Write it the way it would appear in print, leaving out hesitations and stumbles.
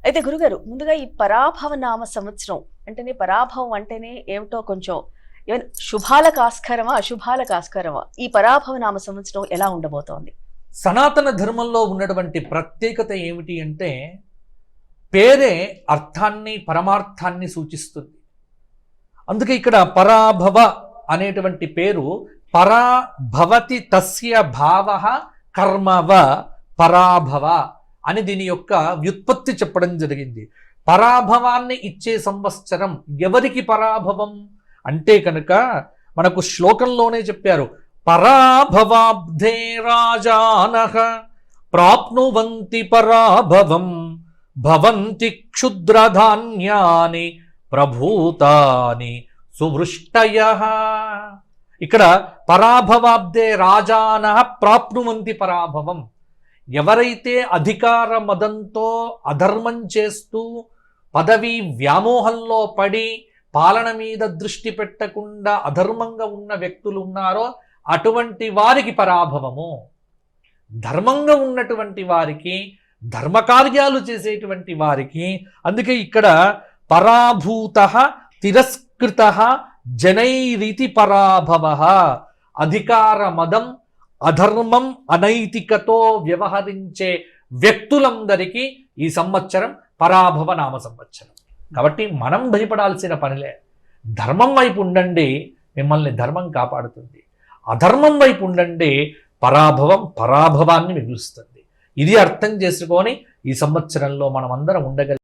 అయితే గురుగారు, ముందుగా ఈ పరాభవ నామ సంవత్సరం అంటేనే, పరాభవం అంటేనే ఏమిటో కొంచెం ఏమైనా శుభాలకు ఆస్కారమా, అశుభాలకు ఆస్కారమా? ఈ పరాభవ నామ సంవత్సరం ఎలా ఉండబోతోంది? సనాతన ధర్మంలో ఉన్నటువంటి ప్రత్యేకత ఏమిటి అంటే, పేరే అర్థాన్ని పరమార్థాన్ని సూచిస్తుంది. అందుకే ఇక్కడ పరాభవ అనేటువంటి పేరు పరాభవతి తస్య భావ కర్మవ పరాభవ అని దీని యొక్క వ్యుత్పత్తి చెప్పడం జరిగింది. పరాభవాన్ని ఇచ్చే సంవత్సరం. ఎవరికి పరాభవం అంటే కనుక మనకు శ్లోకంలోనే చెప్పారు, పరాభవాబ్ధే రాజానః ప్రాప్నువంతి పరాభవం భవంతి క్షుద్రధాన్యాని ప్రభూతాని సువృష్టయః. ఇక్కడ పరాభవాబ్దే రాజానః ప్రాప్నువంతి పరాభవం. ఎవరైతే అధికార మదంతో అధర్మం చేస్తూ పదవి వ్యామోహంలో పడి పాలన మీద దృష్టి పెట్టకుండా అధర్మంగా ఉన్న వ్యక్తులు ఉన్నారో అటువంటి వారికి పరాభవము. ధర్మంగా ఉన్నటువంటి వారికి, ధర్మకార్యాలు చేసేటువంటి వారికి, అందుకే ఇక్కడ పరాభూత తిరస్కృత జనైరితి పరాభవ. అధికార మదం, అధర్మం, అనైతికతో వ్యవహరించే వ్యక్తులందరికీ ఈ సంవత్సరం పరాభవ నామ సంవత్సరం. కాబట్టి మనం భయపడాల్సిన పనిలే. ధర్మం వైపు ఉండండి, మిమ్మల్ని ధర్మం కాపాడుతుంది. అధర్మం వైపు ఉండండి, పరాభవం పరాభవాన్ని మిగులుస్తుంది. ఇది అర్థం చేసుకొని ఈ సంవత్సరంలో మనం అందరం ఉండగలిగి